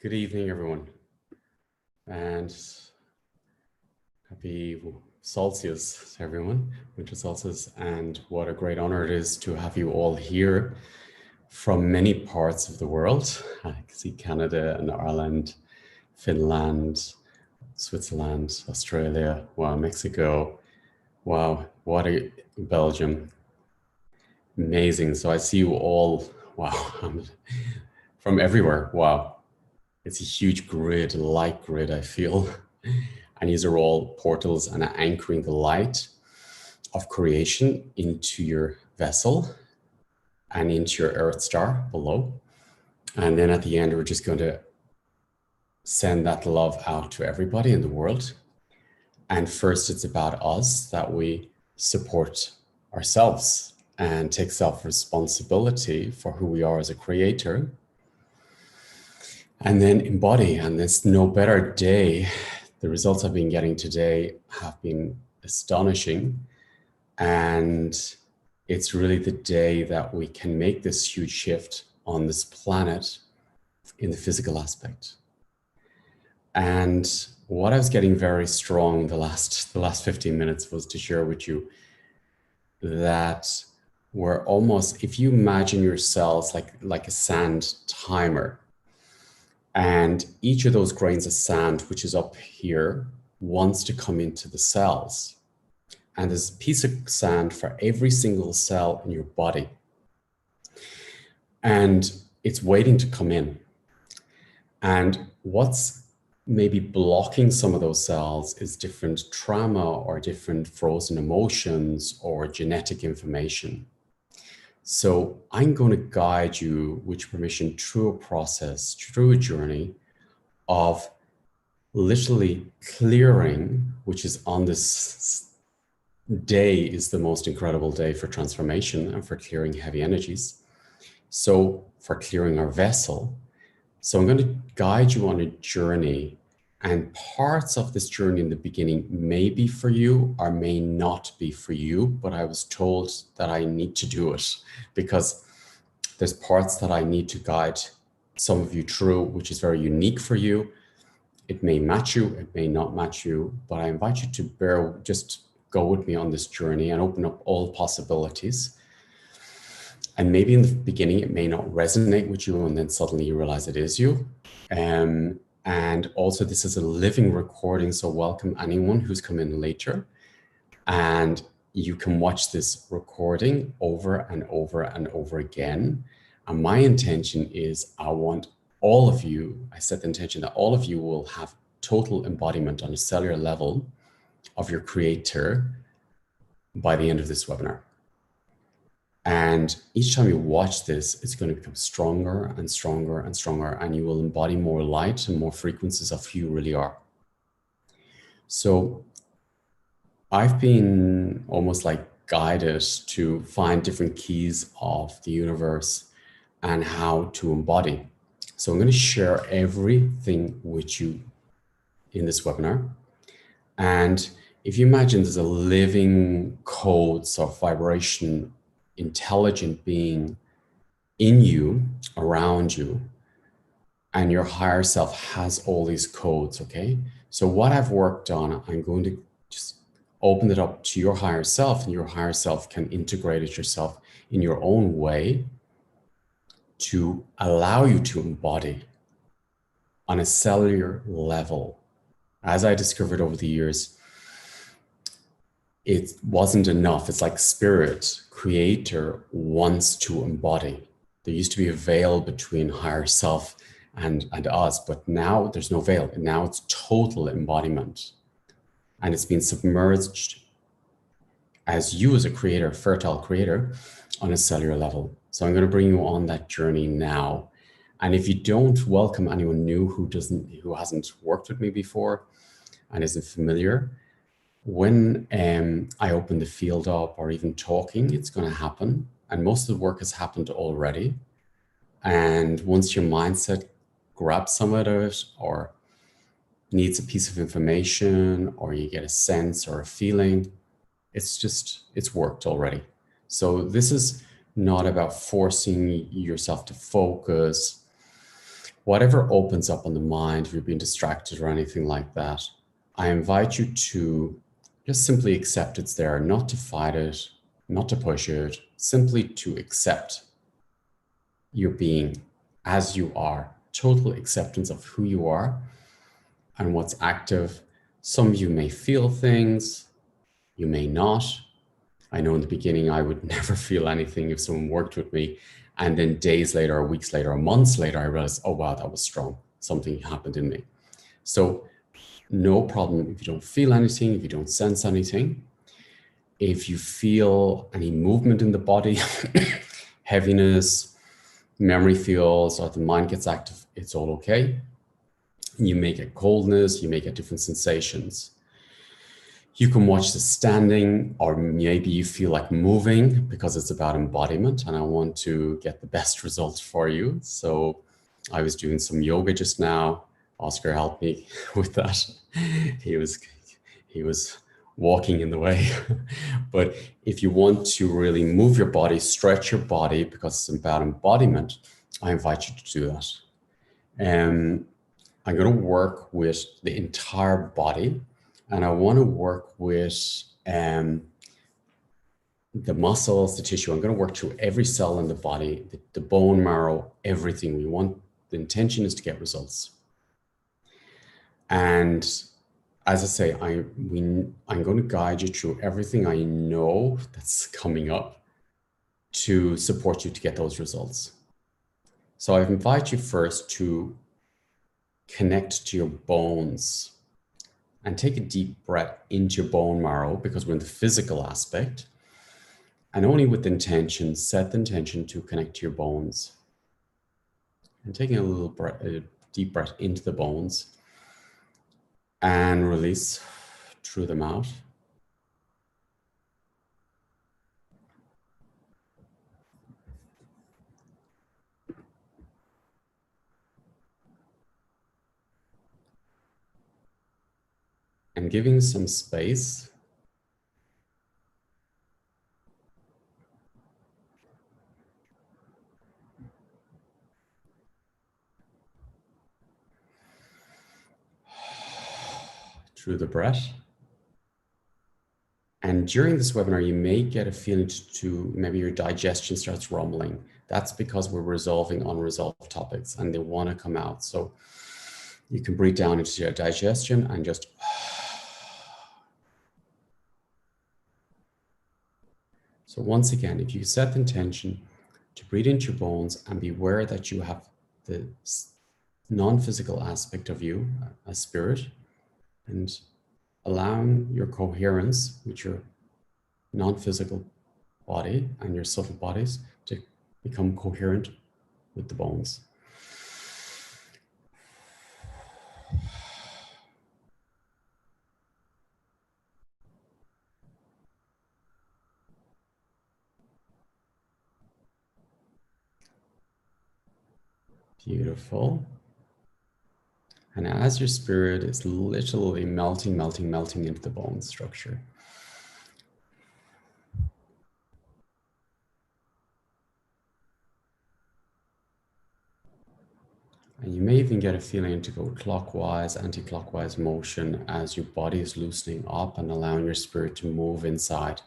Good evening, everyone, and happy solstice to everyone, winter solstice, and what a great honor it is to have you all here from many parts of the world. I can see Canada and Ireland, Finland, Switzerland, Australia, wow, Mexico, wow, Belgium, amazing. So I see you all, wow, from everywhere, wow. It's a huge grid, light grid, I feel. And these are all portals and anchoring the light of creation into your vessel and into your earth star below. And then at the end, we're just going to send that love out to everybody in the world. And first, it's about us, that we support ourselves and take self-responsibility for who we are as a creator. And then embody, and there's no better day. The results I've been getting today have been astonishing. And it's really the day that we can make this huge shift on this planet in the physical aspect. And what I was getting very strong the last 15 minutes was to share with you that we're almost, if you imagine yourselves like a sand timer, and each of those grains of sand, which is up here, wants to come into the cells. And there's a piece of sand for every single cell in your body. And it's waiting to come in. And what's maybe blocking some of those cells is different trauma or different frozen emotions or genetic information. So I'm going to guide you with your permission through a process, through a journey of literally clearing, which is on this day is the most incredible day for transformation and for clearing heavy energies. So for clearing our vessel. So I'm going to guide you on a journey, and parts of this journey in the beginning may be for you or may not be for you, but I was told that I need to do it because there's parts that I need to guide some of you through, which is very unique for you. It may match you, it may not match you, but I invite you to just go with me on this journey and open up all possibilities. And maybe in the beginning, it may not resonate with you, and then suddenly you realize it is you. And also, this is a living recording, so welcome anyone who's come in later. And you can watch this recording over and over and over again. And my intention is I want all of you, I set the intention that all of you will have total embodiment on a cellular level of your creator by the end of this webinar. And each time you watch this, it's going to become stronger and stronger and stronger, and you will embody more light and more frequencies of who you really are. So I've been almost like guided to find different keys of the universe and how to embody. So I'm going to share everything with you in this webinar. And if you imagine there's a living codes of vibration, intelligent being in you, around you, and your higher self has all these codes, okay? So what I've worked on, I'm going to just open it up to your higher self, and your higher self can integrate it yourself in your own way to allow you to embody on a cellular level. As I discovered over the years, it wasn't enough. It's like spirit, creator wants to embody. There used to be a veil between higher self and us, but now there's no veil. And now it's total embodiment. And it's been submerged as you as a creator, fertile creator, on a cellular level. So I'm going to bring you on that journey now. And if you don't welcome anyone new who hasn't worked with me before and isn't familiar, when I open the field up or even talking, it's going to happen. And most of the work has happened already. And once your mindset grabs some of it or needs a piece of information or you get a sense or a feeling, it's worked already. So this is not about forcing yourself to focus whatever opens up on the mind, if you're being distracted or anything like that, I invite you to just simply accept it's there, not to fight it, not to push it, simply to accept your being as you are, total acceptance of who you are and what's active. Some of you may feel things, you may not. I know in the beginning, I would never feel anything if someone worked with me. And then days later, or weeks later, or months later, I realized, oh, wow, that was strong. Something happened in me. So no problem if you don't feel anything, if you don't sense anything. If you feel any movement in the body, heaviness, memory feels, or the mind gets active, it's all okay. You may get coldness, you may get different sensations. You can watch the standing, or maybe you feel like moving because it's about embodiment and I want to get the best results for you. So I was doing some yoga just now. Oscar helped me with that. He was walking in the way. But if you want to really move your body, stretch your body because it's about embodiment, I invite you to do that. I'm going to work with the entire body, and I want to work with the muscles, the tissue. I'm going to work through every cell in the body, the bone marrow, everything. The intention is to get results. And as I say, I'm going to guide you through everything I know that's coming up to support you to get those results. So I invite you first to connect to your bones and take a deep breath into your bone marrow, because we're in the physical aspect, and only with intention, set the intention to connect to your bones. And taking a deep breath into the bones and release through the mouth. And giving some space through the breath. And during this webinar, you may get a feeling to maybe your digestion starts rumbling. That's because we're resolving unresolved topics and they want to come out. So you can breathe down into your digestion and just so once again, if you set the intention to breathe into your bones and be aware that you have the non-physical aspect of you, a spirit, and allowing your coherence with your non-physical body and your subtle bodies to become coherent with the bones. Beautiful. And as your spirit is literally melting into the bone structure, and you may even get a feeling to go clockwise, anti-clockwise motion as your body is loosening up and allowing your spirit to move inside.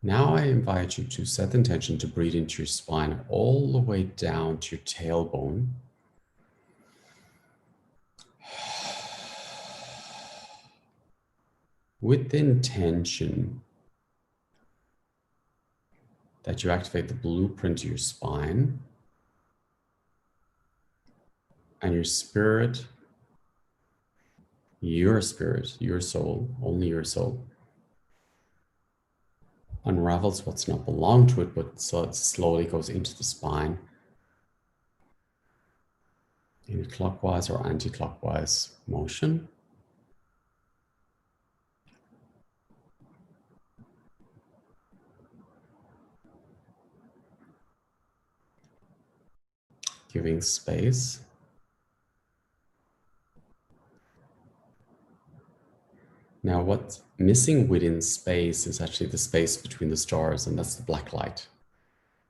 Now I invite you to set the intention to breathe into your spine all the way down to your tailbone. With the intention that you activate the blueprint of your spine and your spirit, your soul, only your soul, unravels what's not belong to it, but so it slowly goes into the spine in clockwise or anti-clockwise motion. Giving space. Now, what's missing within space is actually the space between the stars, and that's the black light.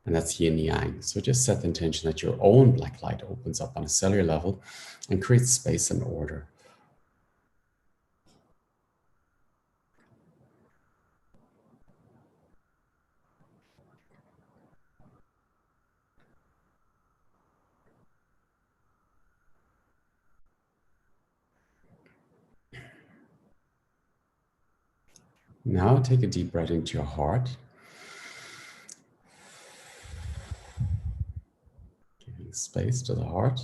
And that's yin yang. So just set the intention that your own black light opens up on a cellular level and creates space and order. Now take a deep breath into your heart, giving space to the heart.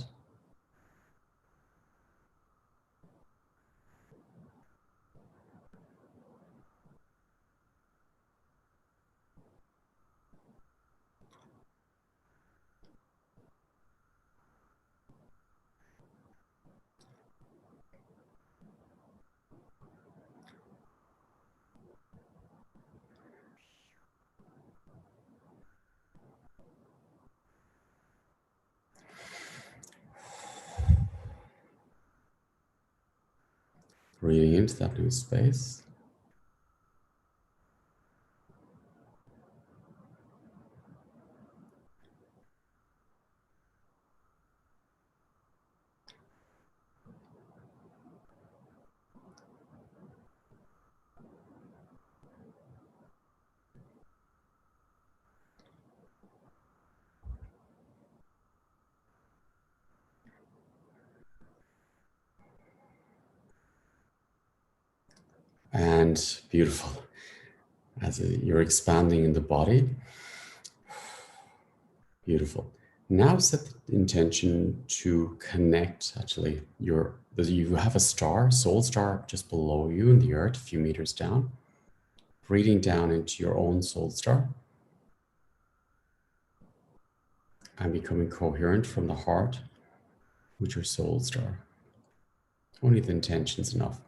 Breathing into that new space. And beautiful. As you're expanding in the body. Beautiful. Now set the intention to connect, actually, you have a star, soul star, just below you in the earth, a few meters down. Breathing down into your own soul star and becoming coherent from the heart with your soul star. Only the intention's enough.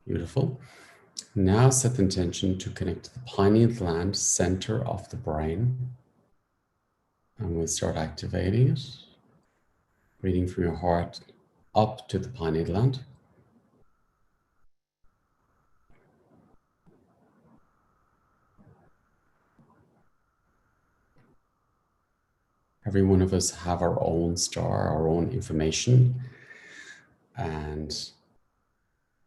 Beautiful. Now set the intention to connect to the pineal gland, center of the brain. And we'll start activating it. Breathing from your heart up to the pineal gland. Every one of us have our own star, our own information, and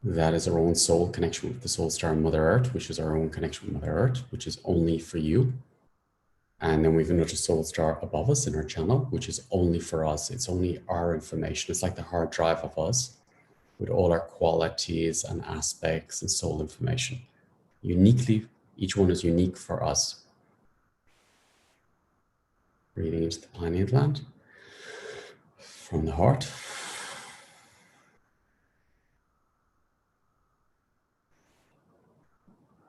that is our own soul connection with the soul star Mother Earth, which is our own connection with Mother Earth, which is only for you. And then we've another soul star above us in our channel, which is only for us. It's only our information. It's like the hard drive of us with all our qualities and aspects and soul information. Uniquely, each one is unique for us. Breathing into the pineal gland from the heart.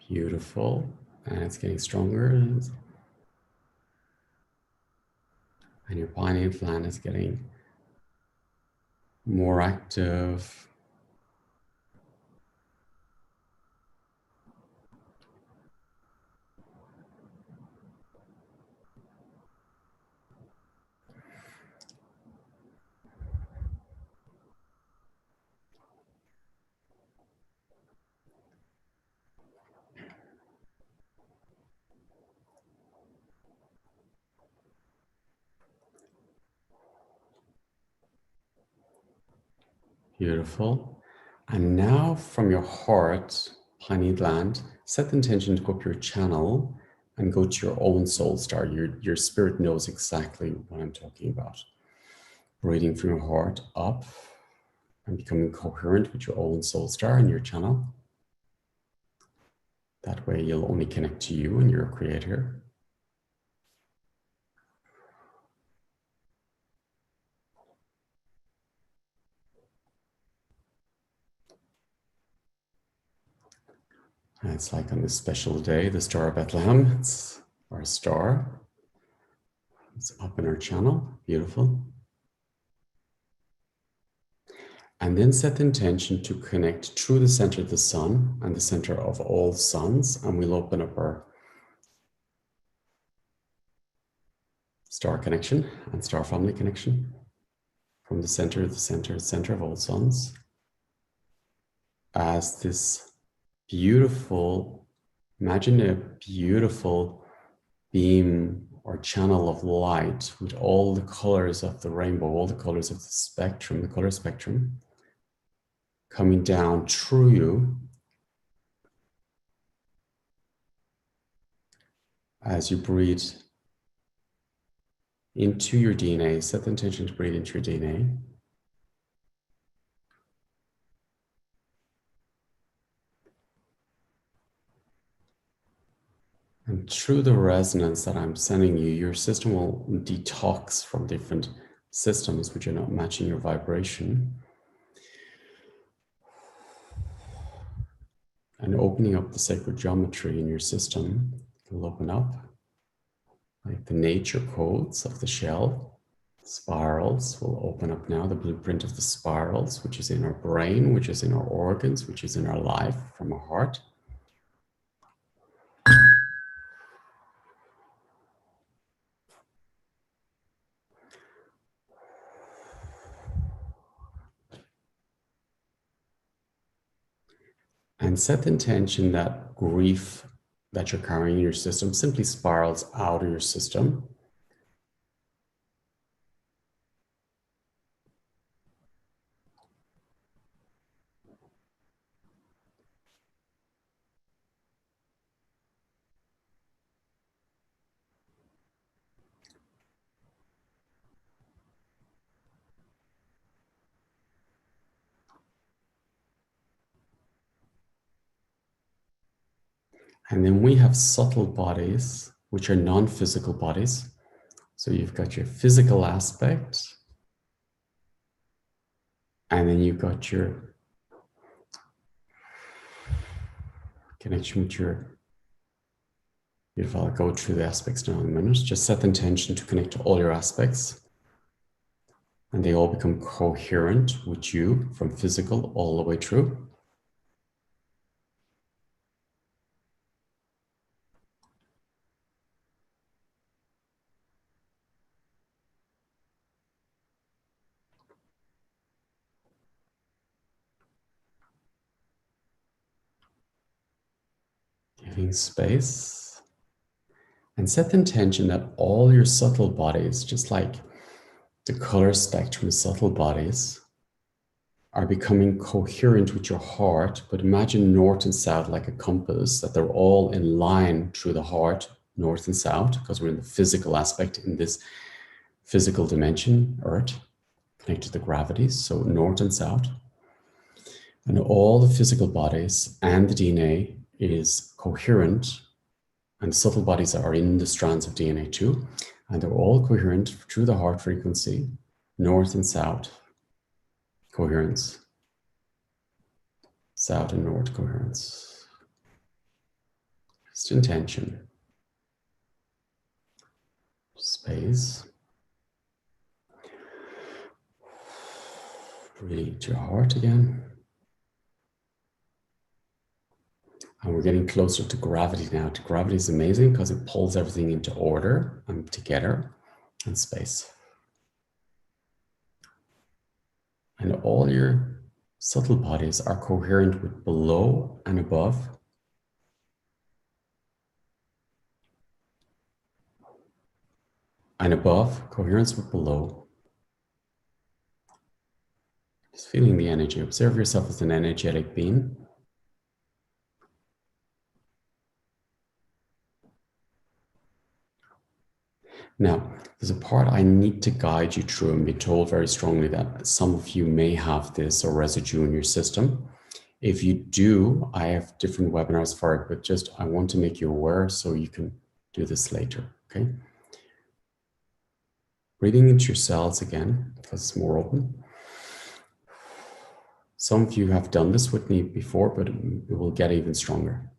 Beautiful. And it's getting stronger. And your pineal gland is getting more active. Beautiful. And now from your heart, pineal gland, set the intention to go up your channel and go to your own soul star. Your spirit knows exactly what I'm talking about. Breathing from your heart up and becoming coherent with your own soul star and your channel. That way you'll only connect to you and your creator. And it's like on this special day, the Star of Bethlehem, it's our star. It's up in our channel, beautiful. And then set the intention to connect through the center of the sun and the center of all suns. And we'll open up our star connection and star family connection from the center of the center of all suns, as this beautiful, imagine a beautiful beam or channel of light with all the colors of the rainbow, all the colors of the spectrum, the color spectrum, coming down through you as you breathe into your DNA. Set the intention to breathe into your DNA. And through the resonance that I'm sending you, your system will detox from different systems which are not matching your vibration. And opening up the sacred geometry in your system will open up, like the nature codes of the shell. Spirals will open up now, the blueprint of the spirals, which is in our brain, which is in our organs, which is in our life from our heart. And set the intention that grief that you're carrying in your system simply spirals out of your system. And then we have subtle bodies, which are non-physical bodies. So you've got your physical aspect, and then you've got your connection with your beautiful. I'll go through the aspects now in a minute. Just set the intention to connect to all your aspects, and they all become coherent with you from physical all the way through. Giving space, and set the intention that all your subtle bodies, just like the color spectrum of subtle bodies, are becoming coherent with your heart. But imagine north and south like a compass, that they're all in line through the heart, north and south, because we're in the physical aspect in this physical dimension, Earth, connected to the gravities, so north and south. And all the physical bodies and the DNA is coherent, and subtle bodies are in the strands of DNA too, and they're all coherent through the heart frequency, north and south coherence, south and north coherence. Just intention, space. Breathe to your heart again. And we're getting closer to gravity now. Gravity is amazing because it pulls everything into order and together and space. And all your subtle bodies are coherent with below and above. And above, coherence with below. Just feeling the energy. Observe yourself as an energetic being. Now, there's a part I need to guide you through and be told very strongly that some of you may have this or residue in your system. If you do, I have different webinars for it, but just I want to make you aware so you can do this later, okay? Breathing into your cells again, because it's more open. Some of you have done this with me before, but it will get even stronger.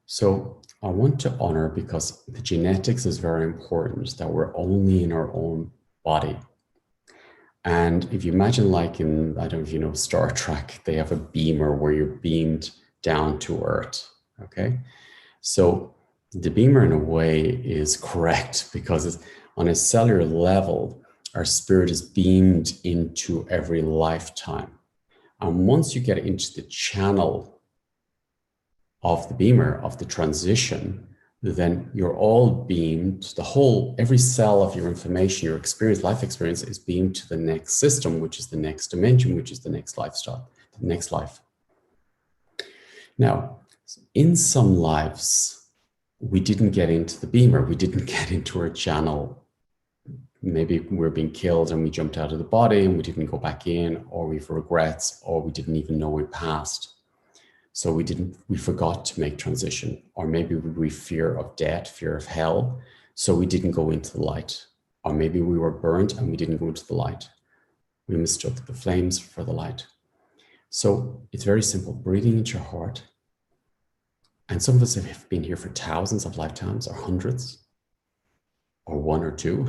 So I want to honor, because the genetics is very important, that we're only in our own body. And if you imagine, like in, I don't know if you know Star Trek, they have a beamer where you're beamed down to Earth. Okay. So the beamer, in a way, is correct because it's, on a cellular level, our spirit is beamed into every lifetime. And once you get into the channel of the beamer, of the transition, then you're all beamed, the whole, every cell of your information, your experience, life experience is beamed to the next system, which is the next dimension, which is the next lifestyle, the next life. Now, in some lives, we didn't get into the beamer, we didn't get into our channel. Maybe we're being killed and we jumped out of the body and we didn't go back in, or we've regrets, or we didn't even know we passed. So we forgot to make transition, or maybe we fear of death, fear of hell. So we didn't go into the light, or maybe we were burnt and we didn't go into the light. We mistook the flames for the light. So it's very simple, breathing into your heart. And some of us have been here for thousands of lifetimes, or hundreds, or one or two,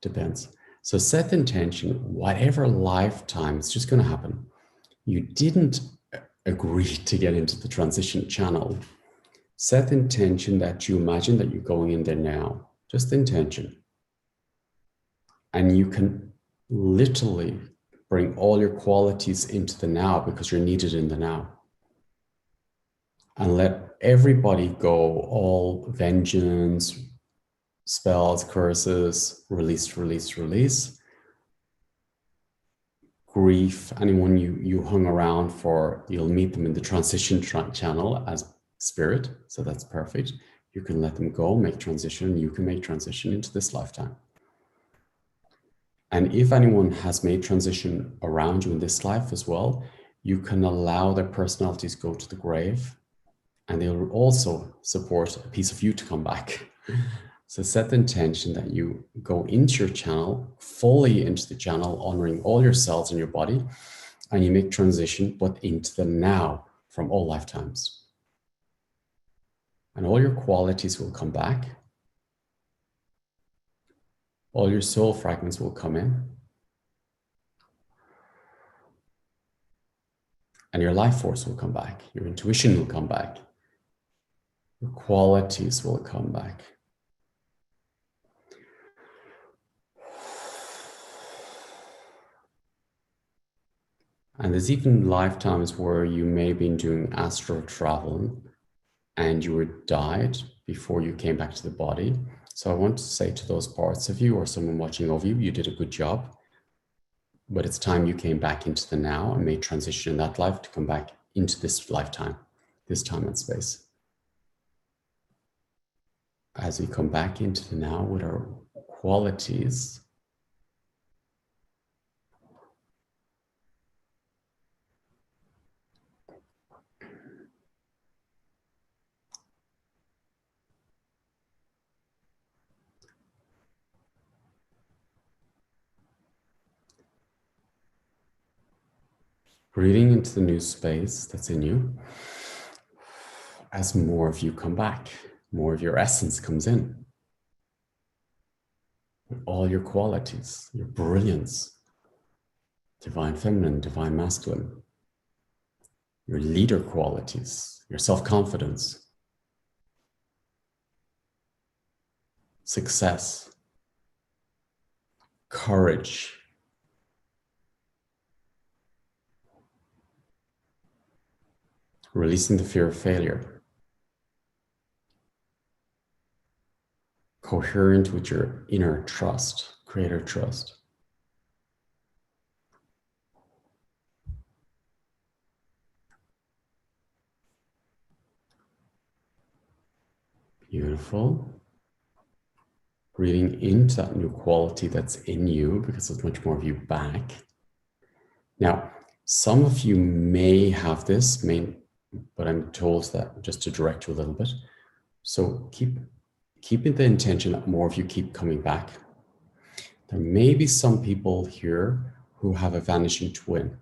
depends. So set the intention, whatever lifetime, it's just going to happen. You didn't agree to get into the transition channel. Set the intention that you imagine that you're going in there now, just the intention. And you can literally bring all your qualities into the now, because you're needed in the now. And let everybody go, all vengeance, spells, curses, release, release, release. Grief, anyone you hung around for, you'll meet them in the transition channel as spirit. So that's perfect. You can let them go, make transition. You can make transition into this lifetime. And if anyone has made transition around you in this life as well, you can allow their personalities go to the grave, and they'll also support a piece of you to come back. So set the intention that you go into your channel, fully into the channel, honoring all your cells in your body, and you make transition, but into the now from all lifetimes. And all your qualities will come back. All your soul fragments will come in. And your life force will come back. Your intuition will come back. Your qualities will come back. And there's even lifetimes where you may have been doing astral travel and you were died before you came back to the body. So I want to say to those parts of you, or someone watching over you, you did a good job. But it's time you came back into the now and made transition in that life to come back into this lifetime, this time and space. As we come back into the now with our qualities, breathing into the new space that's in you, as more of you come back, more of your essence comes in. All your qualities, your brilliance, divine feminine, divine masculine, your leader qualities, your self-confidence, success, courage, releasing the fear of failure, coherent with your inner trust, creator trust. Beautiful. Breathing into that new quality that's in you, because there's much more of you back. Now, some of you may have this, but I'm told that just to direct you a little bit. So keeping the intention that more of you keep coming back. There may be some people here who have a vanishing twin,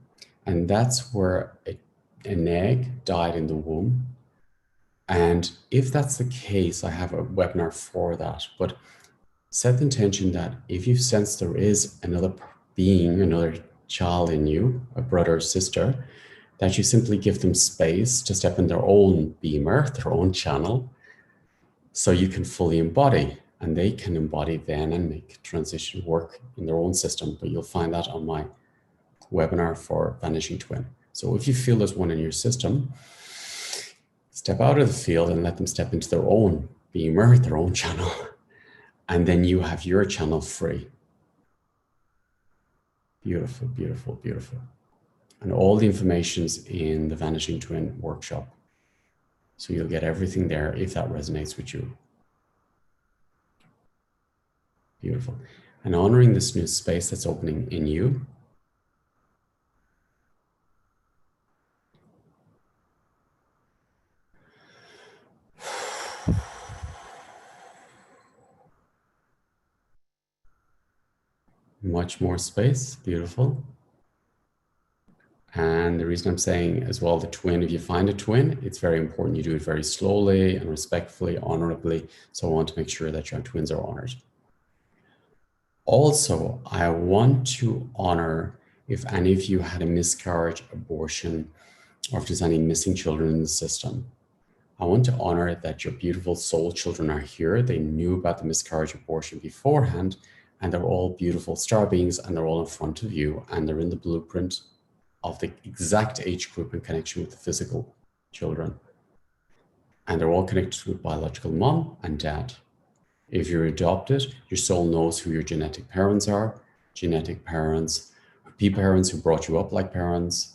and that's where an egg died in the womb, And if that's the case, I have a webinar for that. But set the intention that if you sense there is another being, another child in you, a brother or sister, that you simply give them space to step in their own beamer, their own channel, so you can fully embody, and they can embody then and make transition work in their own system. But you'll find that on my webinar for Vanishing Twin. So if you feel there's one in your system, step out of the field and let them step into their own beamer, their own channel, and then you have your channel free. Beautiful, beautiful, beautiful. And all the information's in the Vanishing Twin workshop. So you'll get everything there if that resonates with you. Beautiful. And honoring this new space that's opening in you. Much more space. Beautiful. And the reason I'm saying as well, the twin, if you find a twin, it's very important you do it very slowly and respectfully, honorably. So I want to make sure that your twins are honored. Also, I want to honor if any of you had a miscarriage, abortion, or if there's any missing children in the system. I want to honor that your beautiful soul children are here. They knew about the miscarriage, abortion beforehand, and they're all beautiful star beings, and they're all in front of you, and they're in the blueprint of the exact age group in connection with the physical children. And they're all connected to biological mom and dad. If you're adopted, your soul knows who your genetic parents are. Genetic parents, parents who brought you up like parents,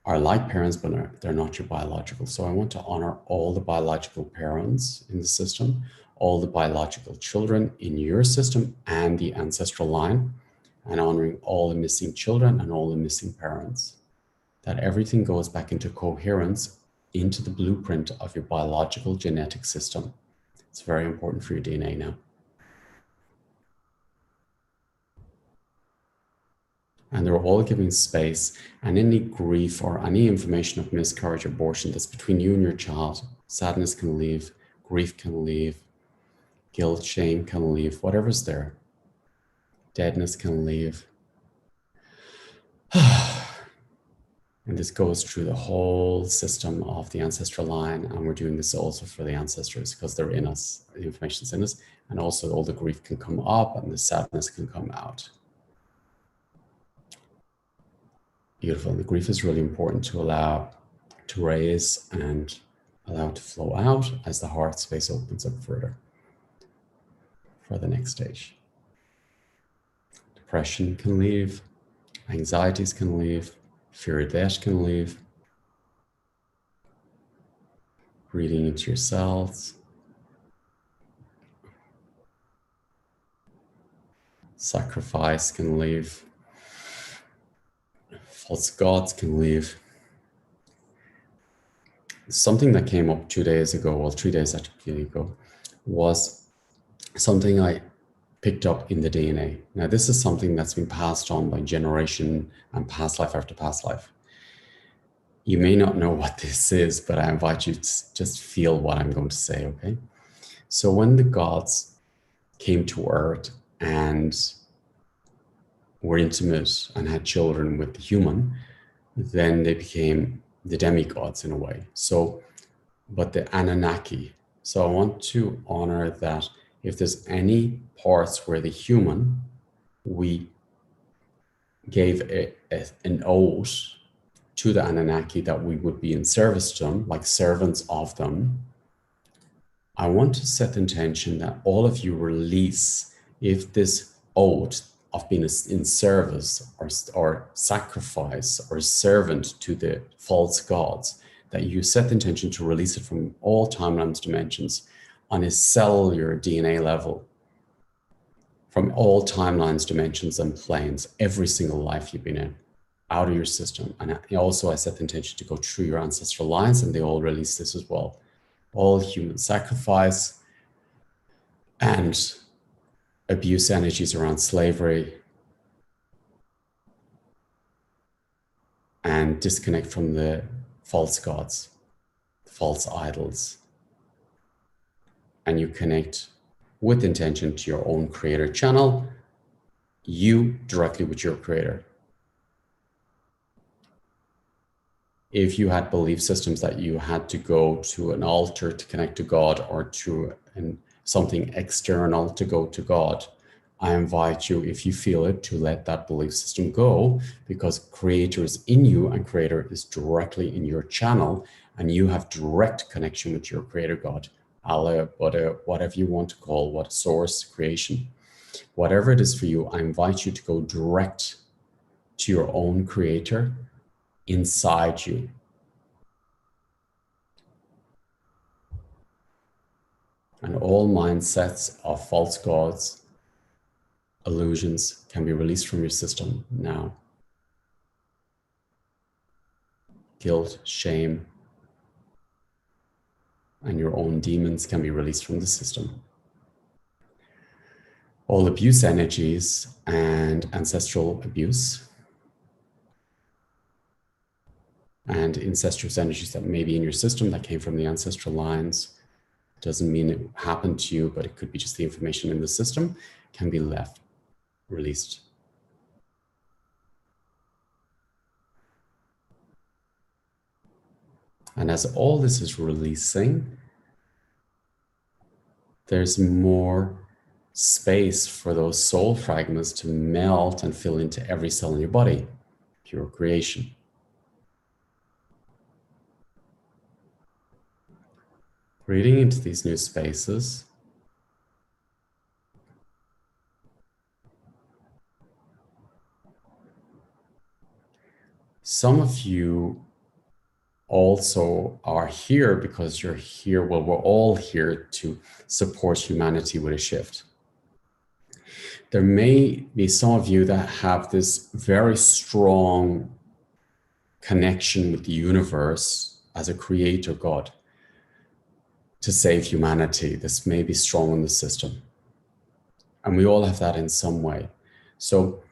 are like parents, but they're not your biological. So I want to honor all the biological parents in the system, all the biological children in your system and the ancestral line, and honoring all the missing children and all the missing parents. That everything goes back into coherence, into the blueprint of your biological genetic system. It's very important for your DNA now. And they're all giving space, and any grief or any information of miscarriage, abortion that's between you and your child, sadness can leave, grief can leave, guilt, shame can leave, whatever's there. Deadness can leave. And this goes through the whole system of the ancestral line. And we're doing this also for the ancestors because they're in us, the information's in us. And also all the grief can come up and the sadness can come out. Beautiful. And the grief is really important to allow to raise and allow it to flow out as the heart space opens up further for the next stage. Depression can leave, anxieties can leave, fear of death can leave. Breathing into your cells. Sacrifice can leave. False gods can leave. Something that came up 2 days ago, well, 3 days actually ago, was something I picked up in the DNA. Now, this is something that's been passed on by generation and past life after past life. You may not know what this is, but I invite you to just feel what I'm going to say, okay? So when the gods came to earth and were intimate and had children with the human, then they became the demigods in a way. So, but the Anunnaki. So I want to honor that if there's any parts where the human, we gave an oath to the Anunnaki that we would be in service to them, like servants of them, I want to set the intention that all of you release if this oath of being in service or sacrifice or servant to the false gods, that you set the intention to release it from all timelines, dimensions, on a cellular DNA level, from all timelines, dimensions, and planes, every single life you've been in, out of your system. And also I set the intention to go through your ancestral lines, and they all release this as well. All human sacrifice and abuse energies around slavery and disconnect from the false gods, the false idols, and you connect with intention to your own creator channel, you directly with your creator. If you had belief systems that you had to go to an altar to connect to God, or to something external to go to God, I invite you, if you feel it, to let that belief system go, because creator is in you and creator is directly in your channel, and you have direct connection with your creator God, Allah, Buddha, whatever you want to call, what source, creation, whatever it is for you. I invite you to go direct to your own creator inside you. And all mindsets of false gods, illusions can be released from your system now. Guilt, shame, and your own demons can be released from the system. All abuse energies and ancestral abuse and incestuous energies that may be in your system that came from the ancestral lines, doesn't mean it happened to you, but it could be just the information in the system, can be released. And as all this is releasing, there's more space for those soul fragments to melt and fill into every cell in your body. Pure creation. Breathing into these new spaces. Some of you also are here because you're here, well, we're all here to support humanity with a shift. There may be some of you that have this very strong connection with the universe as a creator God to save humanity. This may be strong in the system. And we all have that in some way. So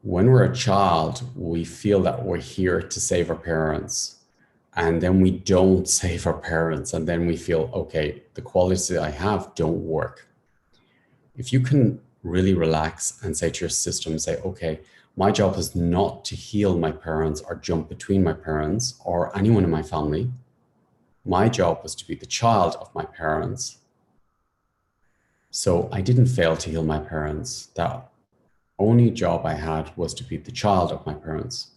when we're a child, we feel that we're here to save our parents. And then we don't save our parents. And then we feel, okay, the qualities that I have don't work. If you can really relax and say to your system, say, okay, my job is not to heal my parents or jump between my parents or anyone in my family. My job was to be the child of my parents. So I didn't fail to heal my parents. That only job I had was to be the child of my parents.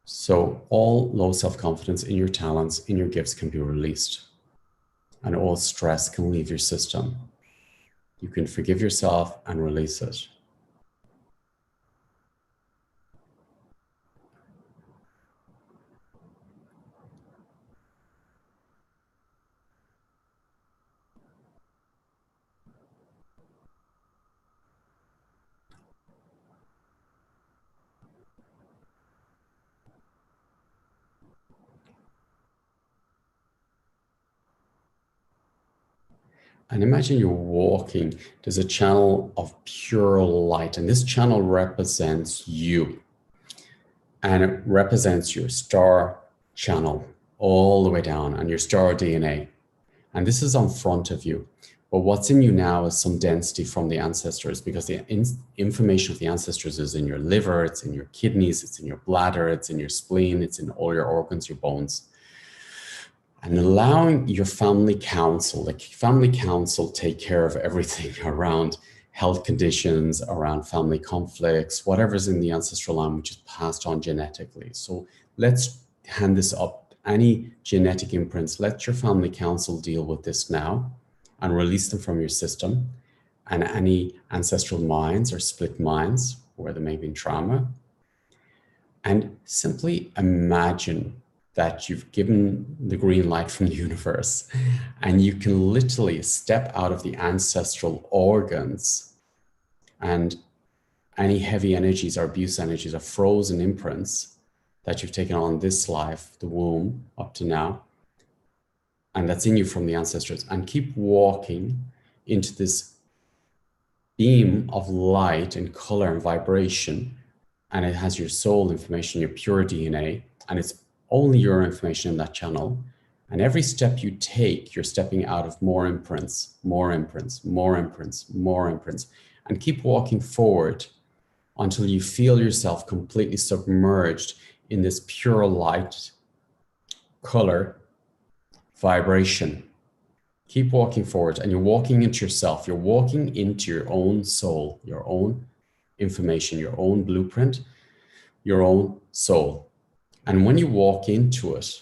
So all low self-confidence in your talents, in your gifts can be released. And all stress can leave your system. You can forgive yourself and release it. And imagine you're walking, there's a channel of pure light, and this channel represents you. And it represents your star channel all the way down and your star DNA. And this is on front of you. But what's in you now is some density from the ancestors, because the information of the ancestors is in your liver, it's in your kidneys, it's in your bladder, it's in your spleen, it's in all your organs, your bones. And allowing your family council, like family council, take care of everything around health conditions, around family conflicts, whatever's in the ancestral line, which is passed on genetically. So let's hand this up. Any genetic imprints, let your family council deal with this now and release them from your system. And any ancestral minds or split minds where there may be trauma. And simply imagine that you've given the green light from the universe and you can literally step out of the ancestral organs and any heavy energies or abuse energies or frozen imprints that you've taken on this life, the womb up to now, and that's in you from the ancestors, and keep walking into this beam of light and color and vibration. And it has your soul information, your pure DNA, and it's only your information in that channel. And every step you take, you're stepping out of more imprints, more imprints, more imprints, more imprints, and keep walking forward until you feel yourself completely submerged in this pure light, color, vibration. Keep walking forward, and you're walking into yourself. You're walking into your own soul, your own information, your own blueprint, your own soul. And when you walk into it,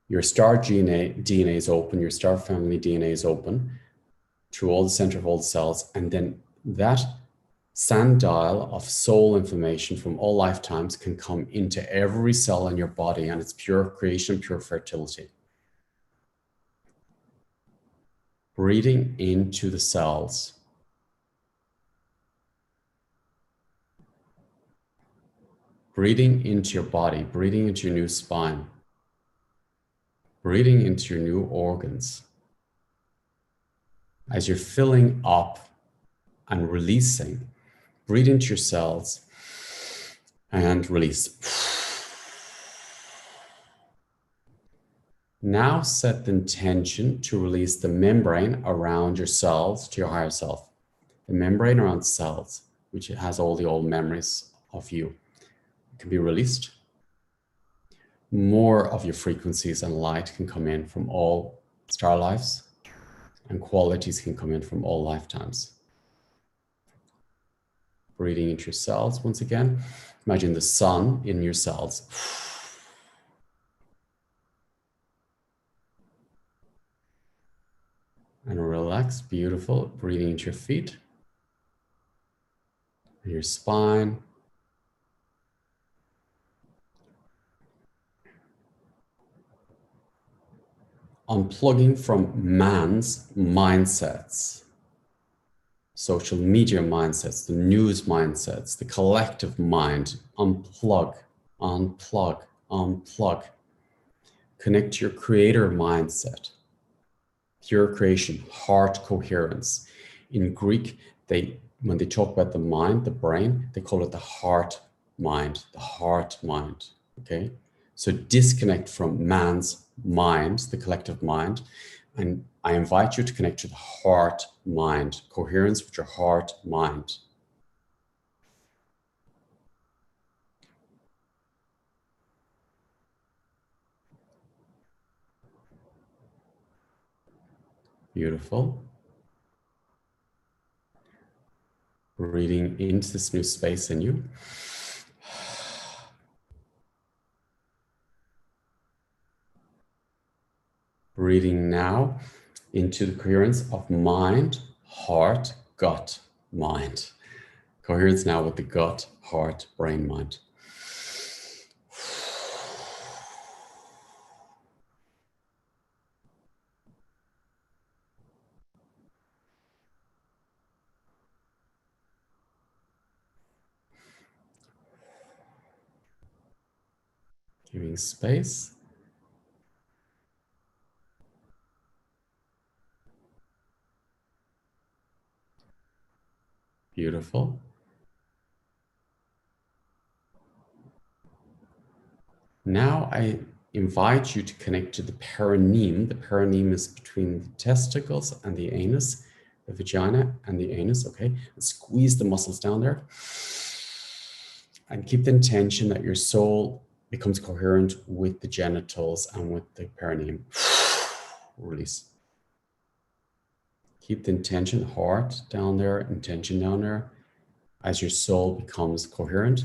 your star DNA is open, your star family DNA is open through all the center of all the cells. And then that sand dial of soul information from all lifetimes can come into every cell in your body, and it's pure creation, pure fertility. Breathing into the cells. Breathing into your body, breathing into your new spine. Breathing into your new organs. As you're filling up and releasing, breathe into your cells and release. Now set the intention to release the membrane around your cells to your higher self. The membrane around cells, which has all the old memories of you, can be released. More of your frequencies and light can come in from all star lives, and qualities can come in from all lifetimes. Breathing into your cells once again. Imagine the sun in your cells. And relax, beautiful. Breathing into your feet, your spine. Unplugging from man's mindsets, social media mindsets, the news mindsets, the collective mind. Unplug, unplug, unplug. Connect to your creator mindset, pure creation, heart coherence. In Greek, when they talk about the mind, the brain, they call it the heart mind, okay? So disconnect from man's mind, the collective mind, and I invite you to connect to the heart mind, coherence with your heart mind. Beautiful. Breathing into this new space in you. Breathing now into the coherence of mind, heart, gut, mind. Coherence now with the gut, heart, brain, mind. Giving space. Beautiful. Now I invite you to connect to the perineum. The perineum is between the testicles and the anus, the vagina and the anus, okay? And squeeze the muscles down there. And keep the intention that your soul becomes coherent with the genitals and with the perineum. Release. Keep the intention, heart down there, intention down there, as your soul becomes coherent.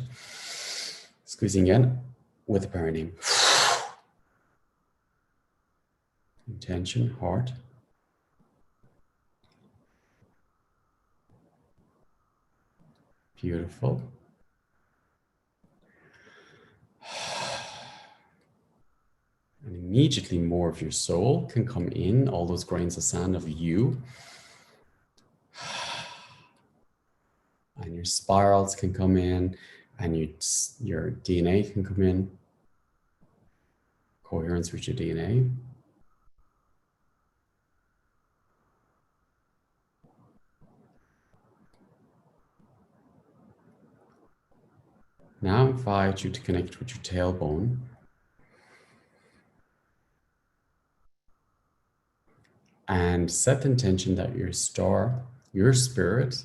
Squeezing in with the perineum. Intention, heart. Beautiful. And immediately more of your soul can come in, all those grains of sand of you. And your spirals can come in, and your DNA can come in. Coherence with your DNA. Now I invite you to connect with your tailbone, and set the intention that your star, your spirit,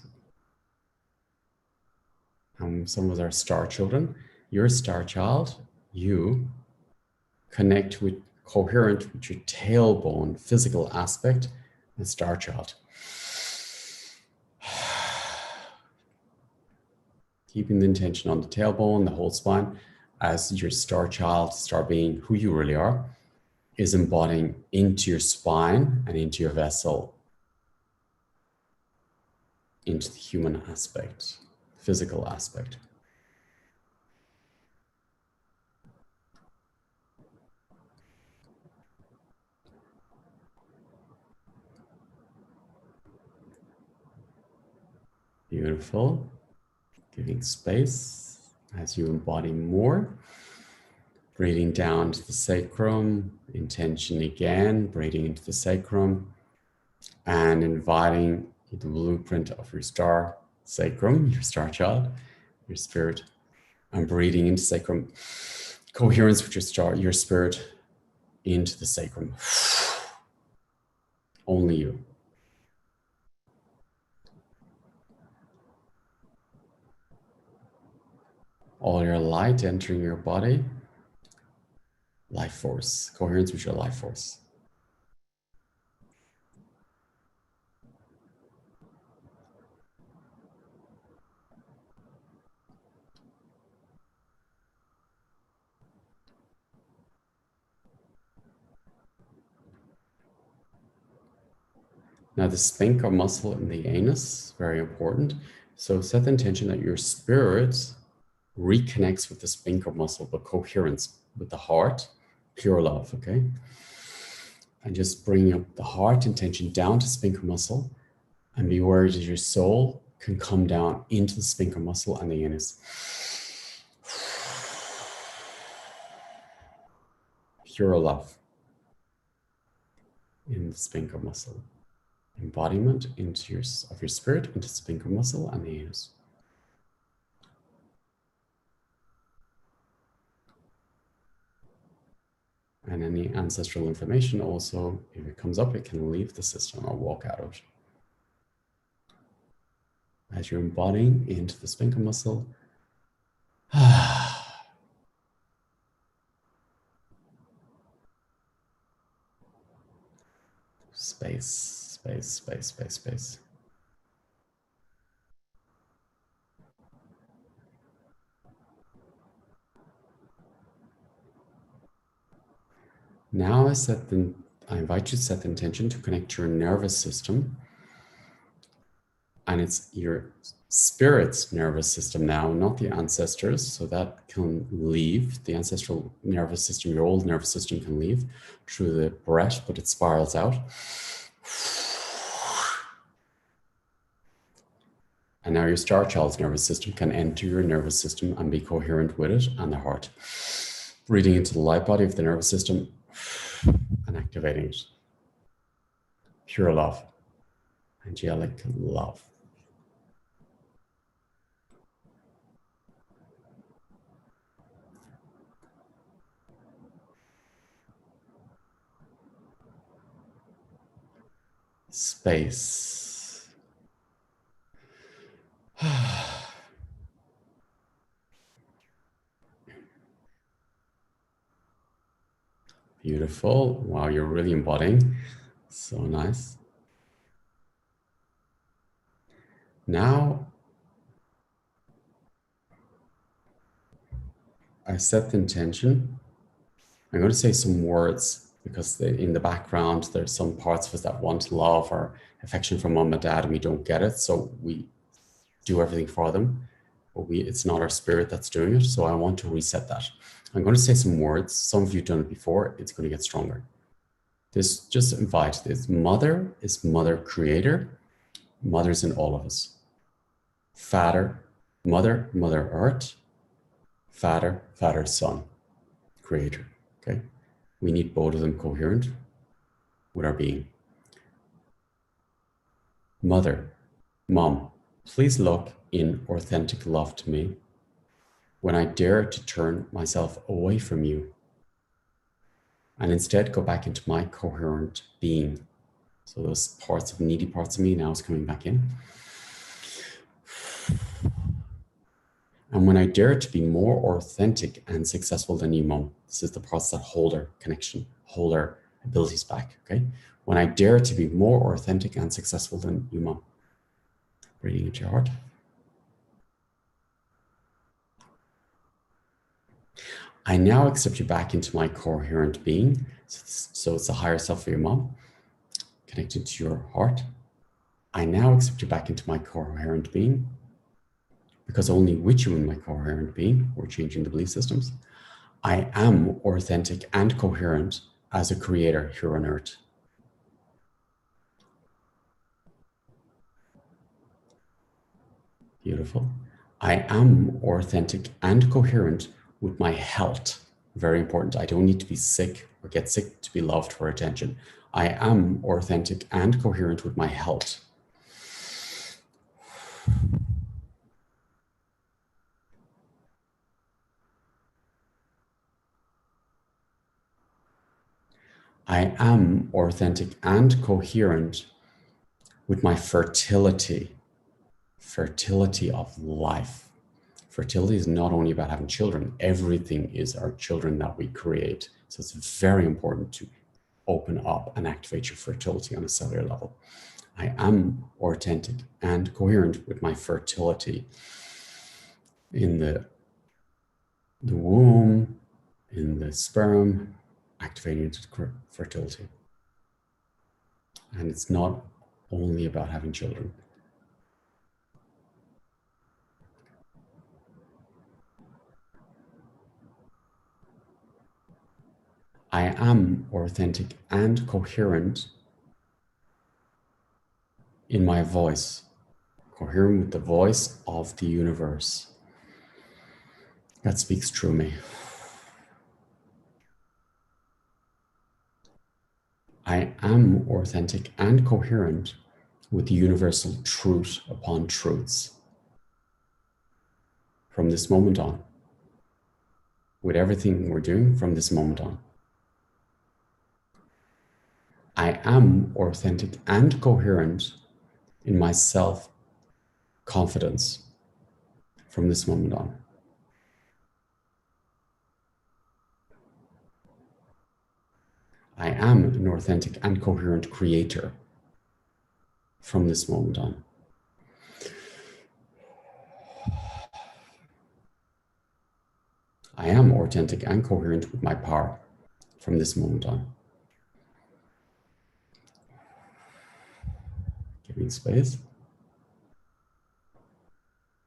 some of us are star children, your star child, you connect with coherent with your tailbone physical aspect and star child. Keeping the intention on the tailbone, the whole spine, as your star child, star being who you really are, is embodying into your spine and into your vessel, into the human aspect, physical aspect. Beautiful. Giving space as you embody more. Breathing down to the sacrum, intention again, breathing into the sacrum, and inviting the blueprint of your star sacrum, your star child, your spirit, and breathing into sacrum, coherence with your star, your spirit into the sacrum. Only you. All your light entering your body, life force, coherence with your life force. Now the sphincter muscle in the anus, very important. So set the intention that your spirit reconnects with the sphincter muscle, but coherence with the heart, pure love, okay? And just bring up the heart intention down to sphincter muscle and be aware that your soul can come down into the sphincter muscle and the anus. Pure love in the sphincter muscle. Embodiment into of your spirit into sphincter muscle and the anus. And any ancestral information also, if it comes up, it can leave the system or walk out of it. As you're embodying into the sphincter muscle, space, space, space, space, space. Now I invite you to set the intention to connect your nervous system, and it's your spirit's nervous system now, not the ancestors. So that can leave the ancestral nervous system, your old nervous system can leave through the breath, but it spirals out. And now your star child's nervous system can enter your nervous system and be coherent with it and the heart. Breathing into the light body of the nervous system and activating it. Pure love, angelic love. Space. Beautiful. Wow, you're really embodying. So nice. Now, I set the intention. I'm going to say some words because in the background, there's some parts of us that want love or affection from mom and dad and we don't get it. So we do everything for them, but it's not our spirit that's doing it. So I want to reset that. I'm going to say some words. Some of you have done it before. It's going to get stronger. Just invite this. Mother is mother creator. Mother's in all of us. Father, mother, mother earth. Father, father, son, creator. Okay. We need both of them coherent with our being. Mother, mom, please look in authentic love to me when I dare to turn myself away from you and instead go back into my coherent being, So those parts of needy parts of me now is coming back in. And when I dare to be more authentic and successful than you, Mom, this is the parts that hold our connection, hold our abilities back, okay? When I dare to be more authentic and successful than you, Mom. Breathing into your heart. I now accept you back into my coherent being. So it's the higher self for your mom, connected to your heart. I now accept you back into my coherent being, because only with you in my coherent being, we're changing the belief systems. I am authentic and coherent as a creator here on earth. Beautiful. I am authentic and coherent with my health. Very important. I don't need to be sick or get sick to be loved for attention. I am authentic and coherent with my health. I am authentic and coherent with my fertility of life. Fertility is not only about having children, everything is our children that we create. So it's very important to open up and activate your fertility on a cellular level. I am authentic and coherent with my fertility in the womb, in the sperm, activating into fertility. And it's not only about having children. I am authentic and coherent in my voice, coherent with the voice of the universe that speaks through me. I am authentic and coherent with the universal truth upon truths. From this moment on, with everything we're doing from this moment on. I am authentic and coherent in my self-confidence from this moment on. I am an authentic and coherent creator from this moment on. I am authentic and coherent with my power from this moment on. Giving space.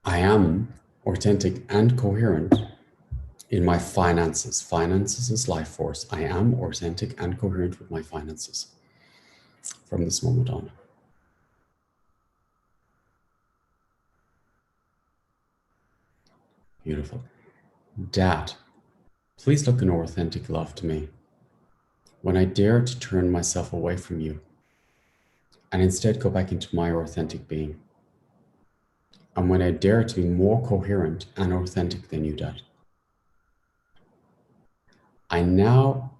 I am authentic and coherent in my finances. Finances is life force. I am authentic and coherent with my finances from this moment on. Beautiful. Dad, please look in authentic love to me when I dare to turn myself away from you and instead go back into my authentic being. And when I dare to be more coherent and authentic than you, Dad. I now,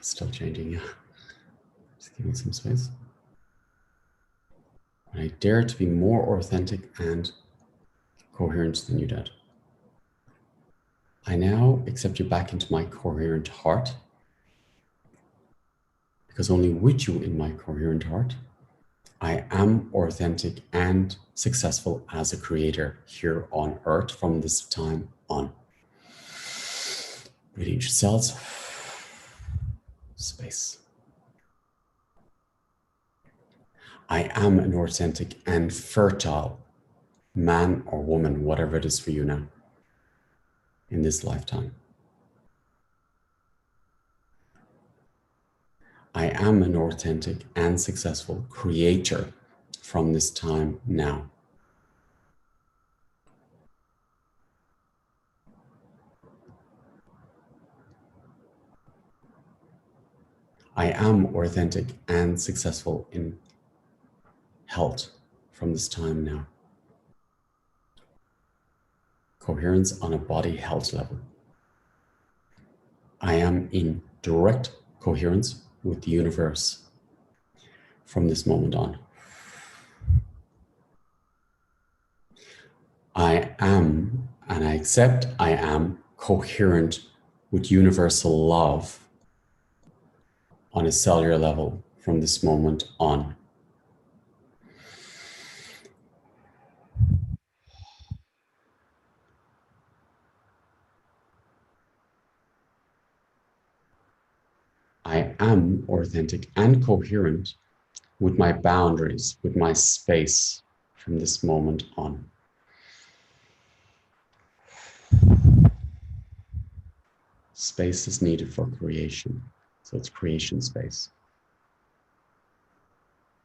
still changing, yeah. Just giving some space. When I dare to be more authentic and coherent than you, Dad. I now accept you back into my coherent heart, because only with you in my coherent heart, I am authentic and successful as a creator here on earth from this time on. Breathing into cells, space. I am an authentic and fertile man or woman, whatever it is for you now, in this lifetime. I am an authentic and successful creator from this time now. I am authentic and successful in health from this time now. Coherence on a body health level. I am in direct coherence with the universe from this moment on. I am, and I accept I am coherent with universal love on a cellular level from this moment on. I am authentic and coherent with my boundaries, with my space from this moment on. Space is needed for creation, so it's creation space,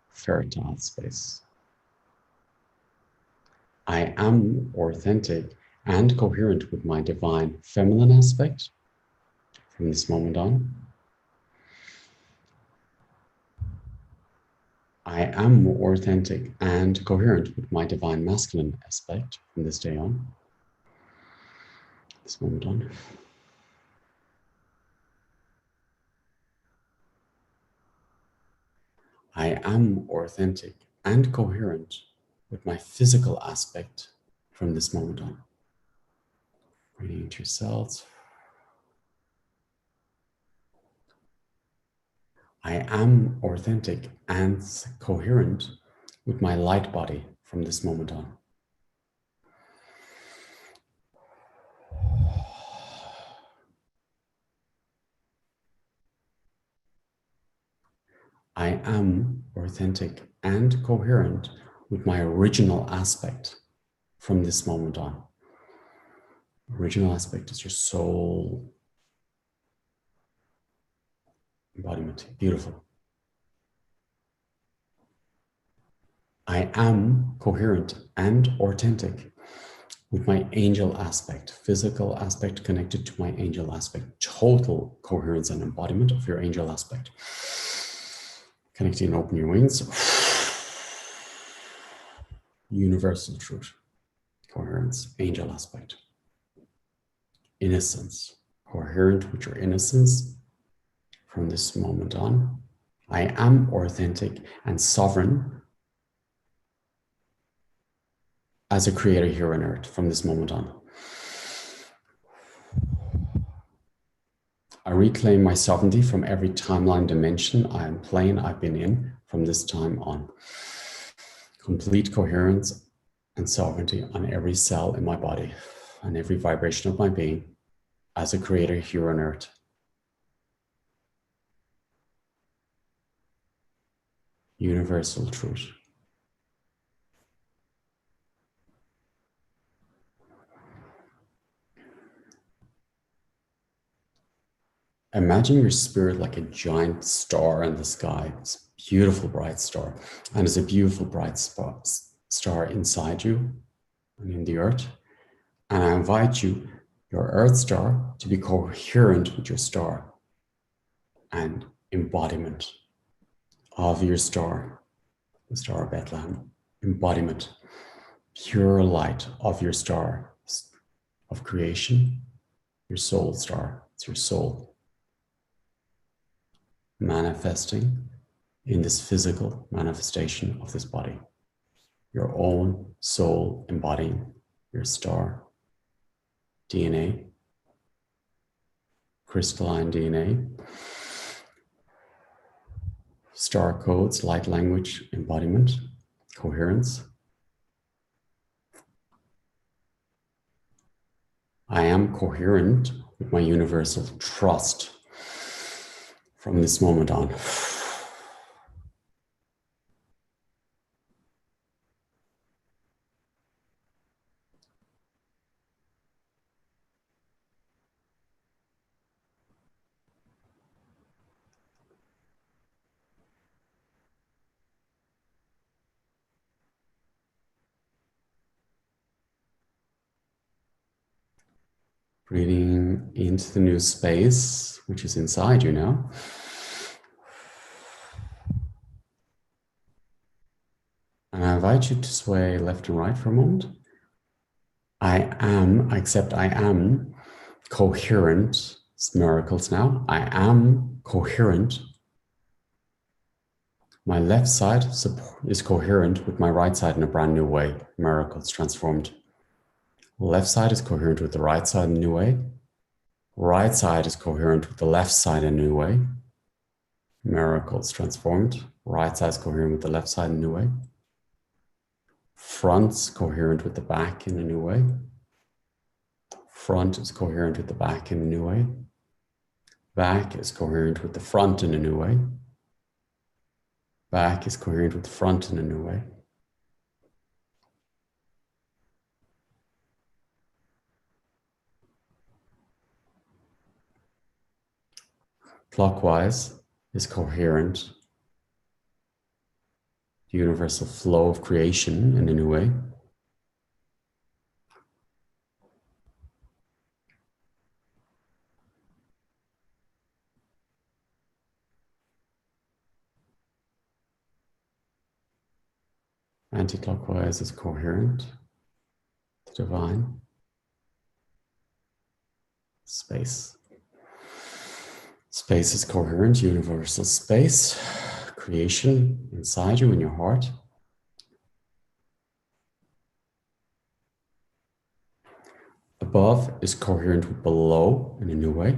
fertile space. I am authentic and coherent with my divine feminine aspect from this moment on. I am authentic and coherent with my divine masculine aspect from this day on, this moment on. I am authentic and coherent with my physical aspect from this moment on. Breathing into your cells. I am authentic and coherent with my light body from this moment on. I am authentic and coherent with my original aspect from this moment on. Original aspect is your soul embodiment. Beautiful. I am coherent and authentic with my angel aspect, physical aspect connected to my angel aspect, total coherence and embodiment of your angel aspect. Connecting and open your wings. Universal truth, coherence, angel aspect. Innocence, coherent with your innocence from this moment on. I am authentic and sovereign as a creator here on earth from this moment on. I reclaim my sovereignty from every timeline dimension and plane I've been in from this time on. Complete coherence and sovereignty on every cell in my body and every vibration of my being as a creator here on earth. Universal truth. Imagine your spirit like a giant star in the sky. It's a beautiful bright star. And there's a beautiful bright star inside you and in the earth. And I invite you, your earth star, to be coherent with your star and embodiment of your star, the Star of Bethlehem. Embodiment, pure light of your star of creation, your soul star. It's your soul manifesting in this physical manifestation of this body. Your own soul embodying your star DNA, crystalline DNA, star codes, light language, embodiment, coherence. I am coherent with my universal trust from this moment on. Breathing into the new space, which is inside you now. And I invite you to sway left and right for a moment. I accept I am coherent, It's miracles now. I am coherent. My left side is coherent with my right side in a brand new way. Miracles transformed. Left side is coherent with the right side in a new way. Right side is coherent with the left side in a new way. Miracles transformed. Right side is coherent with the left side in a new way. Front's coherent with the back in a new way. Front is coherent with the back in a new way. Back is coherent with the front in a new way. Back is coherent with the front in a new way. Clockwise is coherent. The universal flow of creation in a new way. Anti-clockwise is coherent. The divine. Space. Space is coherent, universal space. Creation inside you in your heart. Above is coherent with below in a new way.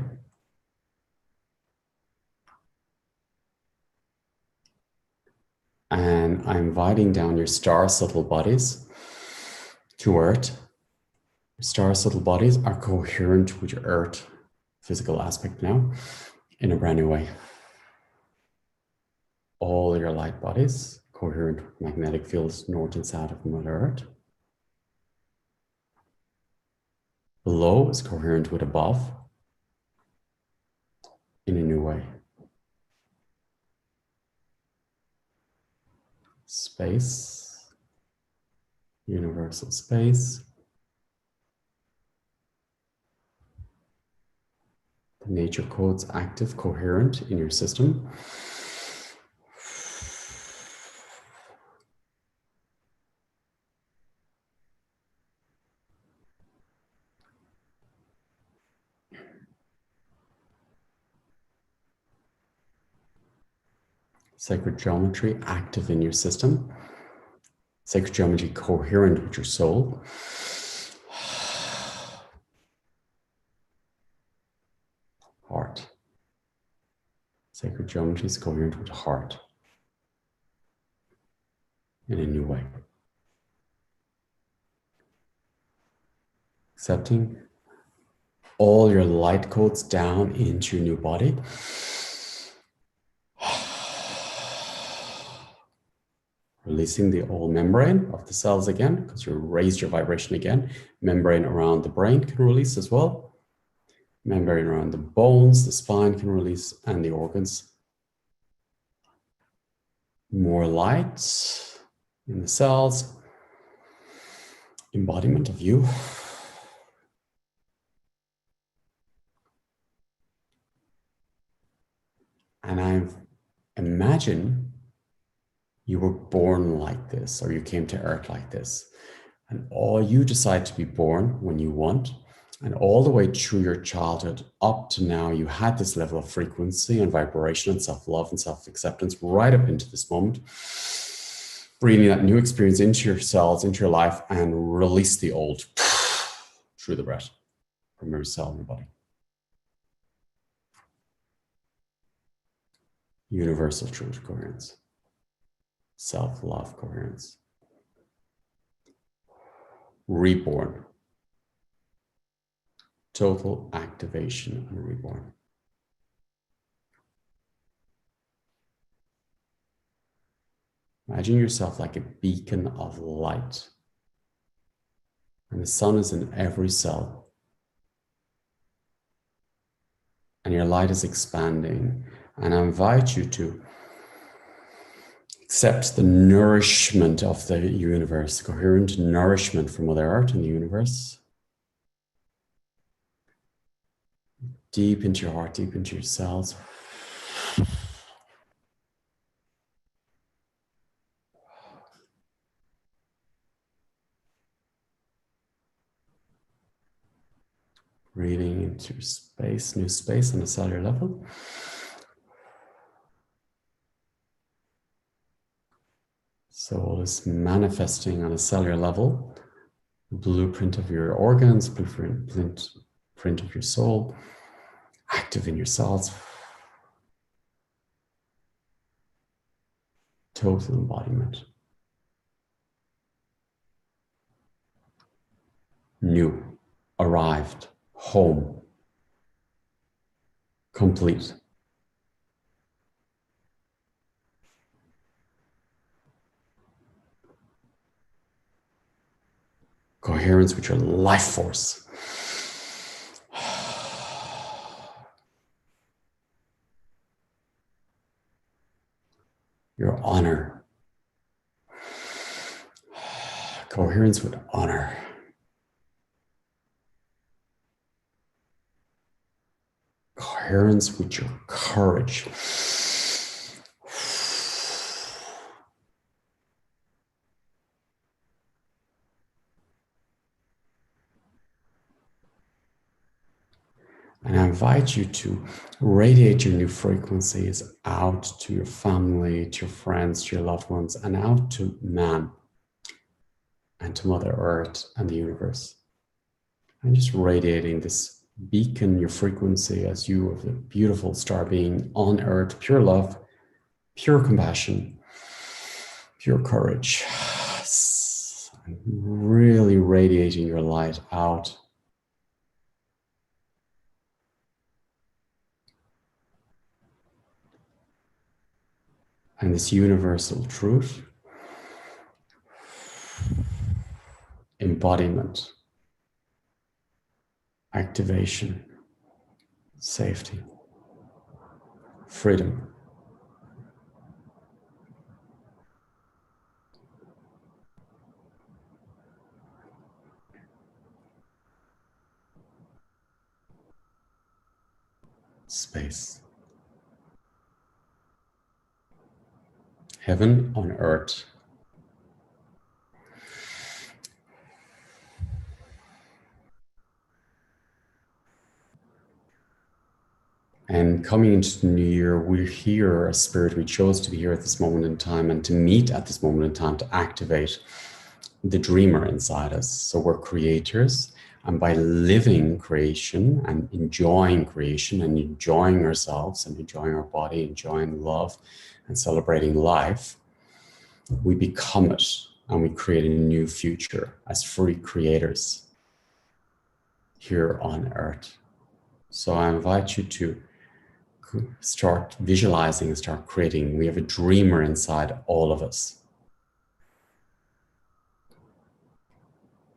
And I'm inviting down your star subtle bodies to earth. Your star subtle bodies are coherent with your earth physical aspect now in a brand new way. All your light bodies coherent with magnetic fields north and south of Mother Earth. Below is coherent with above in a new way. Space, universal space. The nature codes active, coherent in your system. Sacred geometry active in your system. Sacred geometry coherent with your soul. Heart. Sacred geometry is coherent with heart in a new way. Accepting all your light codes down into your new body. Releasing the old membrane of the cells again, because you raised your vibration again. Membrane around the brain can release as well. Membrane around the bones, the spine can release, and the organs. More light in the cells. Embodiment of you. And I imagine you were born like this, or you came to earth like this. And all you decide to be born when you want, and all the way through your childhood up to now, you had this level of frequency and vibration and self-love and self-acceptance right up into this moment. Breathing that new experience into your cells, into your life, and release the old through the breath from every cell in your body. Universal truth coherence. Self-love coherence. Reborn. Total activation and reborn. Imagine yourself like a beacon of light. And the sun is in every cell. And your light is expanding. And I invite you to accept the nourishment of the universe, coherent nourishment from Mother Earth and the universe. Deep into your heart, deep into your cells. Breathing into space, new space on a cellular level. Soul is manifesting on a cellular level. Blueprint of your organs, blueprint of your soul, active in your cells. Total embodiment. New, arrived, home, complete. Coherence with your life force. Your honor. Coherence with honor. Coherence with your courage. And I invite you to radiate your new frequencies out to your family, to your friends, to your loved ones, and out to man and to Mother Earth and the universe. And just radiating this beacon, your frequency as you of the beautiful star being on Earth, pure love, pure compassion, pure courage. And really radiating your light out. And this universal truth, embodiment, activation, safety, freedom. Space. Heaven on earth. And coming into the new year, we're here, a spirit we chose to be here at this moment in time and to meet at this moment in time to activate the dreamer inside us. So we're creators, and by living creation and enjoying ourselves and enjoying our body, enjoying love and celebrating life, we become it and we create a new future as free creators here on earth. So I invite you to start visualizing and start creating. We have a dreamer inside all of us.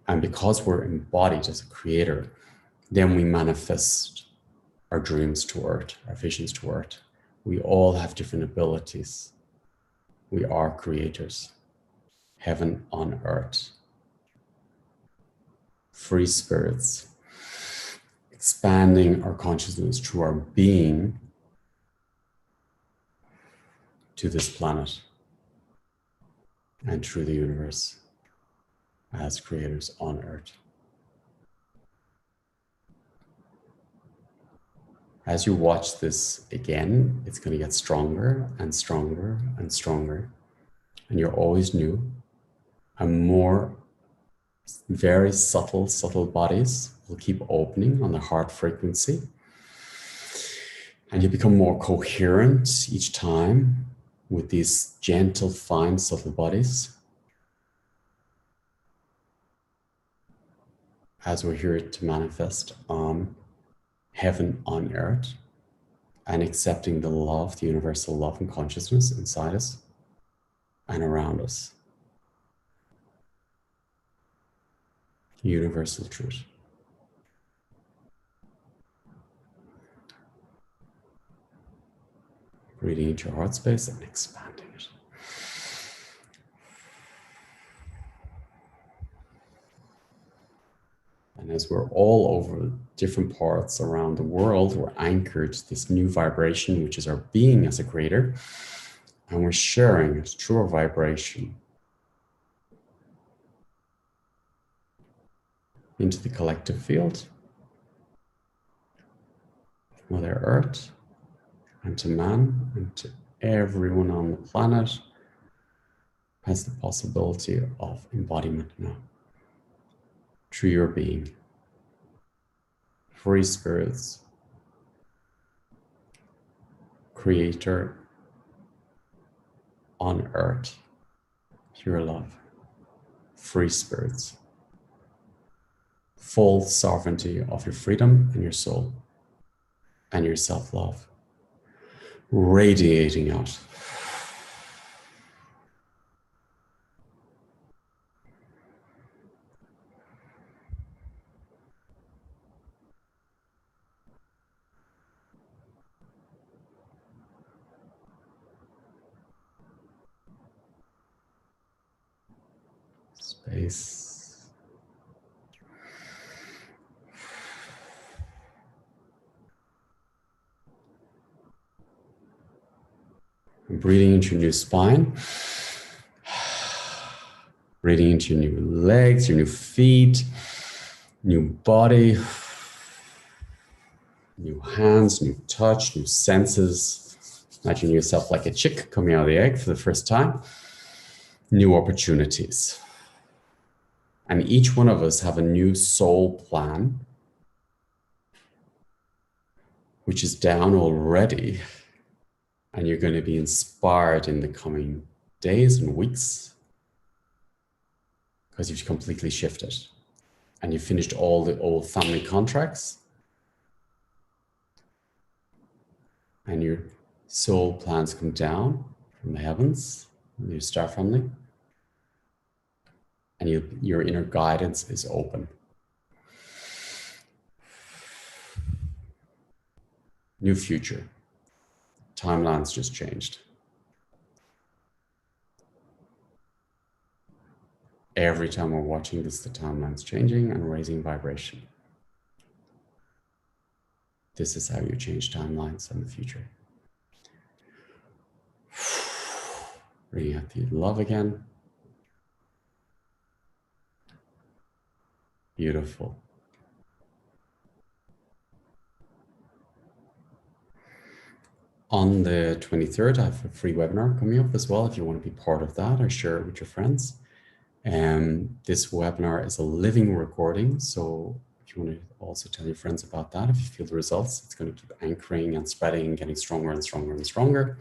And because we're embodied as a creator, then we manifest our dreams to earth, our visions to earth. We all have different abilities. We are creators. Heaven on earth. Free spirits. Expanding our consciousness through our being to this planet and through the universe as creators on earth. As you watch this again, it's going to get stronger and stronger and stronger. And you're always new. And more very subtle bodies will keep opening on the heart frequency. And you become more coherent each time with these gentle, fine, subtle bodies. As we're here to manifest heaven on earth and accepting the love, the universal love and consciousness inside us and around us. Universal truth. Breathing into your heart space and expanding it. And as we're all over different parts around the world, we're anchored to this new vibration, which is our being as a creator. And we're sharing it through our vibration into the collective field Mother Earth, and to man, and to everyone on the planet has the possibility of embodiment now. Through your being. Free spirits. Creator on earth. Pure love. Free spirits. Full sovereignty of your freedom and your soul and your self-love. Radiating out. Space. And breathing into your new spine. Breathing into your new legs, your new feet, new body, new hands, new touch, new senses. Imagine yourself like a chick coming out of the egg for the first time. New opportunities. And each one of us have a new soul plan, which is down already. And you're going to be inspired in the coming days and weeks because you've completely shifted and you've finished all the old family contracts and your soul plans come down from the heavens, your star family, and your inner guidance is open. New future. Timelines just changed. Every time we're watching this, the timeline's changing and raising vibration. This is how you change timelines in the future. Bringing out the love again. Beautiful. On the 23rd, I have a free webinar coming up as well. If you want to be part of that or share it with your friends. This webinar is a living recording. So if you want to also tell your friends about that, if you feel the results, it's going to keep anchoring and spreading and getting stronger and stronger and stronger.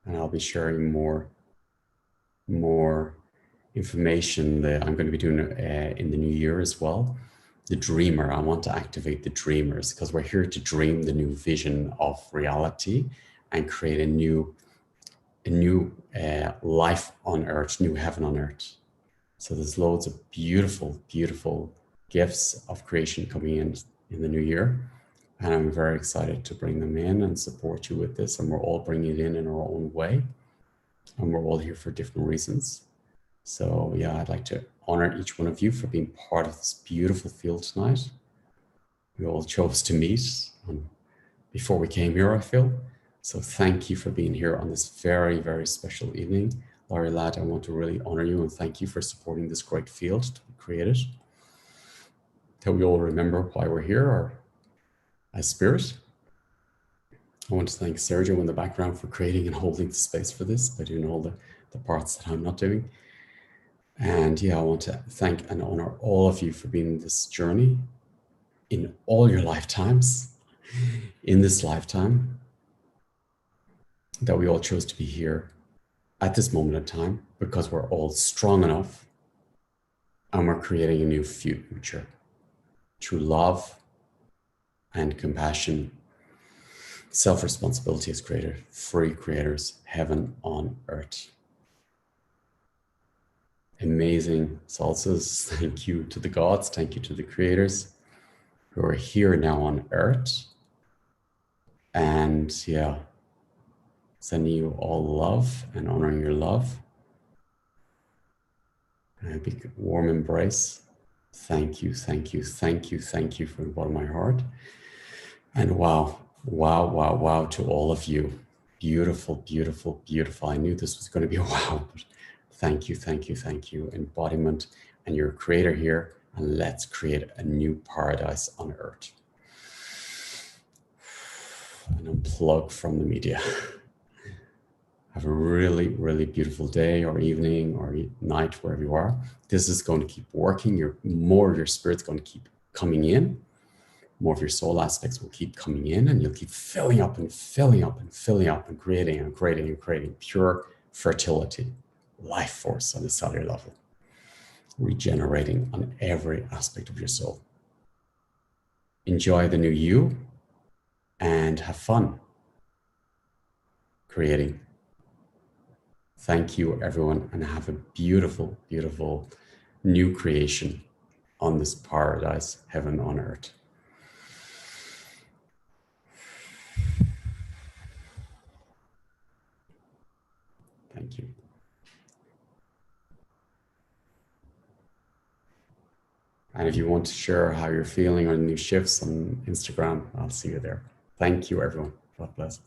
And I'll be sharing more information that I'm going to be doing in the new year as well. The dreamer, I want to activate the dreamers because we're here to dream the new vision of reality and create a new life on earth, new heaven on earth. So there's loads of beautiful, beautiful gifts of creation coming in the new year. And I'm very excited to bring them in and support you with this. And we're all bringing it in our own way. And we're all here for different reasons. So yeah, I'd like to honor each one of you for being part of this beautiful field tonight. We all chose to meet before we came here, I feel. So thank you for being here on this very, very special evening. Laurie Ladd, I want to really honor you and thank you for supporting this great field to be created. That we all remember why we're here or as spirit. I want to thank Sergio in the background for creating and holding the space for this by doing all the parts that I'm not doing. And yeah, I want to thank and honor all of you for being in this journey in all your lifetimes, in this lifetime, that we all chose to be here at this moment in time because we're all strong enough and we're creating a new future through love and compassion, self-responsibility as creator, free creators, heaven on earth. Amazing salsas. Thank you to the gods. Thank you to the creators who are here now on earth. And yeah, sending you all love and honoring your love. And a big warm embrace. Thank you, thank you, thank you, thank you from the bottom of my heart. And wow, wow, wow, wow to all of you. Beautiful, beautiful, beautiful. I knew this was going to be a wow, but thank you, thank you, thank you. Embodiment, and you're a creator here. and let's create a new paradise on earth. And unplug from the media. Have a really, really beautiful day or evening or night, wherever you are. This is going to keep working. More of your spirit's going to keep coming in. More of your soul aspects will keep coming in, and you'll keep filling up and filling up and filling up and creating and creating and creating pure fertility, life force on the cellular level, regenerating on every aspect of your soul. Enjoy the new you and have fun creating. Thank you, everyone, and have a beautiful, beautiful new creation on this paradise, heaven on earth. Thank you. And if you want to share how you're feeling on new shifts on Instagram, I'll see you there. Thank you, everyone. God bless.